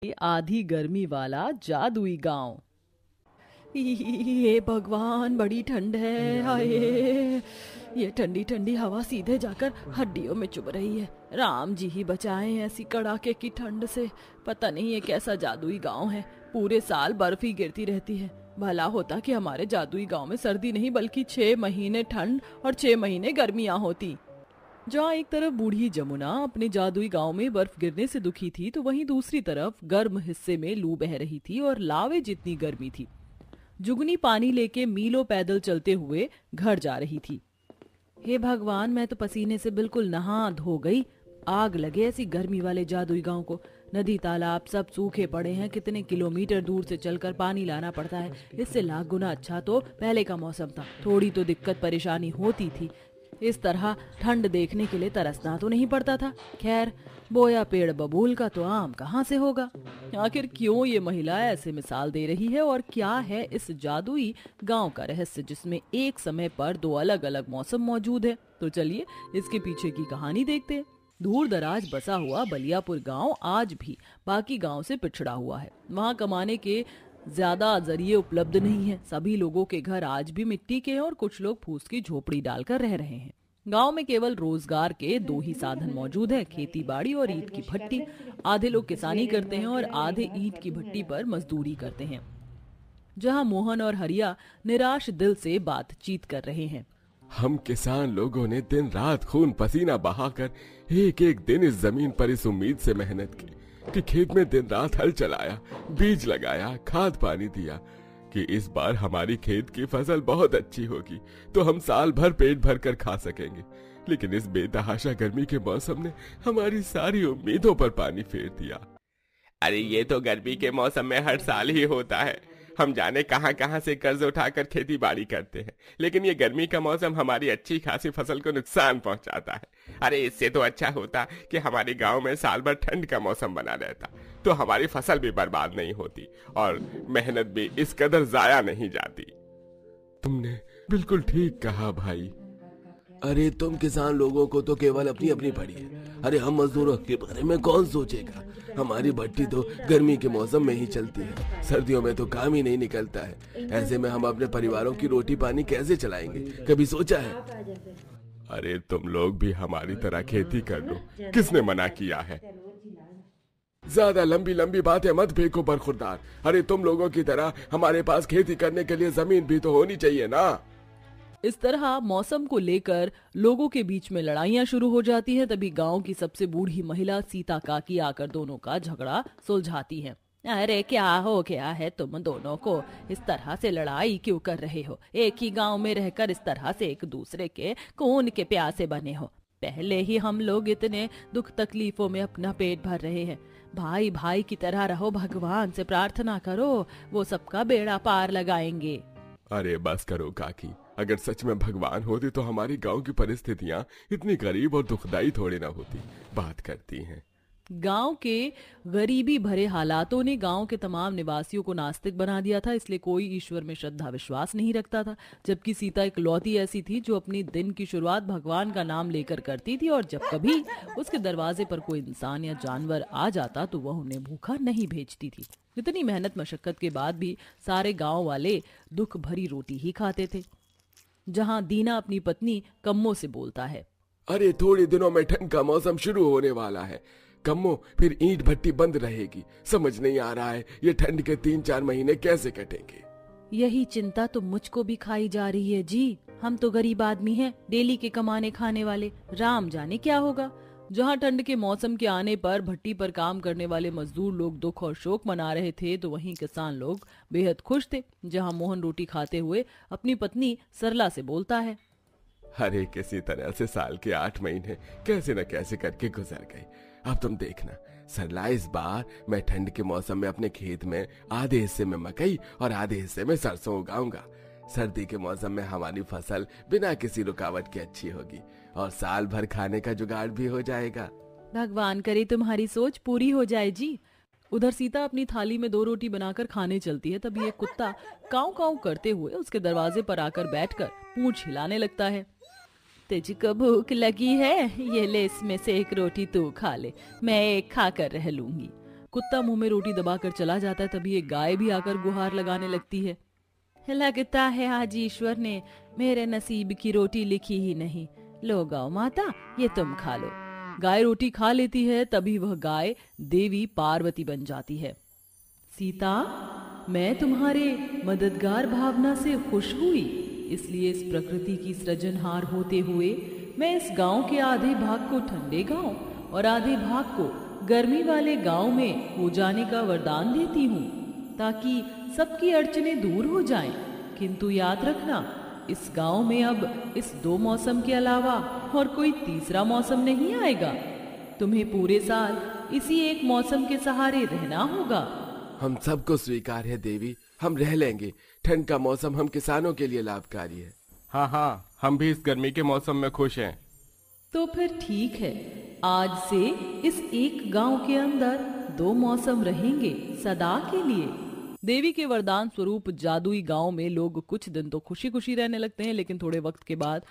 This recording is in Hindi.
आधी गर्मी वाला जादुई गांव। ये भगवान, बड़ी ठंड है। हाय, ये ठंडी ठंडी हवा सीधे जाकर हड्डियों में चुभ रही है। राम जी ही बचाएं ऐसी कड़ाके की ठंड से। पता नहीं ये कैसा जादुई गांव है, पूरे साल बर्फ ही गिरती रहती है। भला होता कि हमारे जादुई गांव में सर्दी नहीं बल्कि 6 महीने ठंड और 6 महीने गर्मियां होती। जहाँ एक तरफ बूढ़ी जमुना अपने जादुई गांव में बर्फ गिरने से दुखी थी, तो वहीं दूसरी तरफ गर्म हिस्से में लू बह रही थी और लावे जितनी गर्मी थी। जुगनी पानी लेके मीलों पैदल चलते हुए घर जा रही थी। हे भगवान, मैं तो पसीने से बिल्कुल नहा धो गई। आग लगे ऐसी गर्मी वाले जादुई गांव को। नदी तालाब सब सूखे पड़े हैं, कितने किलोमीटर दूर से चलकर पानी लाना पड़ता है। इससे लाख गुना अच्छा तो पहले का मौसम था, थोड़ी तो दिक्कत परेशानी होती थी। इस तरह ठंड देखने के लिए तरसना तो नहीं पड़ता था। खैर, बोया पेड़ बबूल का तो आम कहाँ से होगा। आखिर क्यों ये महिला ऐसे मिसाल दे रही है और क्या है इस जादुई गांव का रहस्य जिसमें एक समय पर 2 अलग अलग मौसम मौजूद है। तो चलिए इसके पीछे की कहानी देखते हैं। दूर दराज बसा हुआ बलियापुर गांव आज भी बाकी गांव से पिछड़ा हुआ है। वहां कमाने के ज्यादा जरिए उपलब्ध नहीं है। सभी लोगों के घर आज भी मिट्टी के हैं और कुछ लोग फूस की झोपड़ी डालकर रह रहे हैं। गांव में केवल रोजगार के 2 ही साधन मौजूद है, खेती बाड़ी और ईंट की भट्टी। आधे लोग किसानी करते हैं और आधे ईंट की भट्टी पर मजदूरी करते हैं। जहां मोहन और हरिया निराश दिल से बातचीत कर रहे हैं। हम किसान लोगों ने दिन रात खून पसीना बहाकर एक एक दिन इस जमीन पर इस उम्मीद से मेहनत की कि खेत में दिन रात हल चलाया, बीज लगाया, खाद पानी दिया कि इस बार हमारी खेत की फसल बहुत अच्छी होगी तो हम साल भर पेट भर कर खा सकेंगे। लेकिन इस बेतहाशा गर्मी के मौसम ने हमारी सारी उम्मीदों पर पानी फेर दिया। अरे ये तो गर्मी के मौसम में हर साल ही होता है। हम जाने कहां कहां से कर्ज उठाकर खेती बाड़ी करते हैं, लेकिन ये गर्मी का मौसम हमारी अच्छी खासी फसल को नुकसान पहुंचाता है। अरे इससे तो अच्छा होता कि हमारे गांव में साल भर ठंड का मौसम बना रहता, तो हमारी फसल भी बर्बाद नहीं होती और मेहनत भी इस कदर जाया नहीं जाती। तुमने बिल्कुल ठीक कहा भाई। अरे तुम किसान लोगों को तो केवल अपनी अपनी पड़ी है। अरे हम मजदूरों के बारे में कौन सोचेगा। हमारी भट्टी तो गर्मी के मौसम में ही चलती है, सर्दियों में तो काम ही नहीं निकलता है। ऐसे में हम अपने परिवारों की रोटी पानी कैसे चलाएंगे, कभी सोचा है? अरे तुम लोग भी हमारी तरह खेती कर लो, किसने मना किया है? ज्यादा लंबी लंबी बातें मत फेंको बरखुरदार। अरे तुम लोगों की तरह हमारे पास खेती करने के लिए जमीन भी तो होनी चाहिए ना। इस तरह मौसम को लेकर लोगों के बीच में लड़ाइयां शुरू हो जाती हैं। तभी गांव की सबसे बूढ़ी महिला सीता काकी आकर दोनों का झगड़ा सुलझाती है। अरे क्या हो गया है तुम दोनों को, इस तरह से लड़ाई क्यों कर रहे हो? एक ही गांव में रहकर इस तरह से एक दूसरे के खून के प्यासे बने हो। पहले ही हम लोग इतने दुख तकलीफों में अपना पेट भर रहे हैं। भाई भाई की तरह रहो, भगवान से प्रार्थना करो, वो सबका बेड़ा पार लगाएंगे। अरे बस करो काकी, अगर सच में भगवान होते तो हमारी गांव की परिस्थितियां इतनी गरीब और दुखदाई थोड़ी ना होती। बात करती हैं। गांव के गरीबी भरे हालातों ने गांव के तमाम निवासियों को नास्तिक बना दिया था, इसलिए कोई ईश्वर में श्रद्धा विश्वास नहीं रखता था। जबकि सीता इकलौती ऐसी थी जो अपनी दिन की शुरुआत भगवान का नाम लेकर करती थी और जब कभी उसके दरवाजे पर कोई इंसान या जानवर आ जाता तो वह उन्हें भूखा नहीं भेजती थी। इतनी मेहनत मशक्कत के बाद भी सारे गाँव वाले दुख भरी रोटी ही खाते थे। जहाँ दीना अपनी पत्नी कम्मो से बोलता है, अरे थोड़े दिनों में ठंड का मौसम शुरू होने वाला है कम्मो, फिर ईंट भट्टी बंद रहेगी। समझ नहीं आ रहा है ये ठंड के 3-4 महीने कैसे कटेंगे। यही चिंता तो मुझको भी खाई जा रही है जी। हम तो गरीब आदमी हैं, डेली के कमाने खाने वाले, राम जाने क्या होगा। जहाँ ठंड के मौसम के आने पर भट्टी पर काम करने वाले मजदूर लोग दुख और शोक मना रहे थे, तो वहीं किसान लोग बेहद खुश थे। जहाँ मोहन रोटी खाते हुए अपनी पत्नी सरला से बोलता है, अरे किसी तरह से साल के 8 महीने कैसे न कैसे करके गुजर गए। अब तुम देखना सरला, इस बार मैं ठंड के मौसम में अपने खेत में आधे हिस्से में मकई और आधे हिस्से में सरसों उगाऊंगा। सर्दी के मौसम में हमारी फसल बिना किसी रुकावट के अच्छी होगी और साल भर खाने का जुगाड़ भी हो जाएगा। भगवान करे तुम्हारी सोच पूरी हो जाए जी। उधर सीता अपनी थाली में 2 रोटी बनाकर खाने चलती है, तभी एक कुत्ता काऊ काऊ करते हुए उसके दरवाजे पर आकर बैठकर पूंछ हिलाने लगता है। तुझको भूख लगी है? ये ले, इसमें से एक रोटी तू खा ले, मैं एक खा कर रह लूंगी। कुत्ता मुंह में रोटी दबाकर चला जाता है तभी एक गाय भी आकर गुहार लगाने लगती है। लगता है आज ईश्वर ने मेरे नसीब की रोटी लिखी ही नहीं। लो गौ माता, ये तुम खा लो। गाय रोटी खा लेती है तभी वह गाय देवी पार्वती बन जाती है। सीता, मैं तुम्हारे मददगार भावना से खुश हुई, इसलिए इस प्रकृति की सृजनहार होते हुए मैं इस गांव के आधे भाग को ठंडे गांव और आधे भाग को गर्मी वाले गांव में हो जाने का वरदान देती हूँ, ताकि सबकी अड़चनें दूर हो जाएं। किंतु याद रखना, इस गांव में अब इस 2 मौसम के अलावा और कोई तीसरा मौसम नहीं आएगा। तुम्हें पूरे साल इसी एक मौसम के सहारे रहना होगा। हम सबको स्वीकार है देवी, हम रह लेंगे। ठंड का मौसम हम किसानों के लिए लाभकारी है। हाँ हाँ, हम भी इस गर्मी के मौसम में खुश हैं। तो फिर ठीक है, आज से इस एक गांव के अंदर 2 मौसम रहेंगे सदा के लिए। देवी के वरदान स्वरूप जादुई गांव में लोग कुछ दिन तो खुशी खुशी रहने लगते हैं, लेकिन थोड़े वक्त के बाद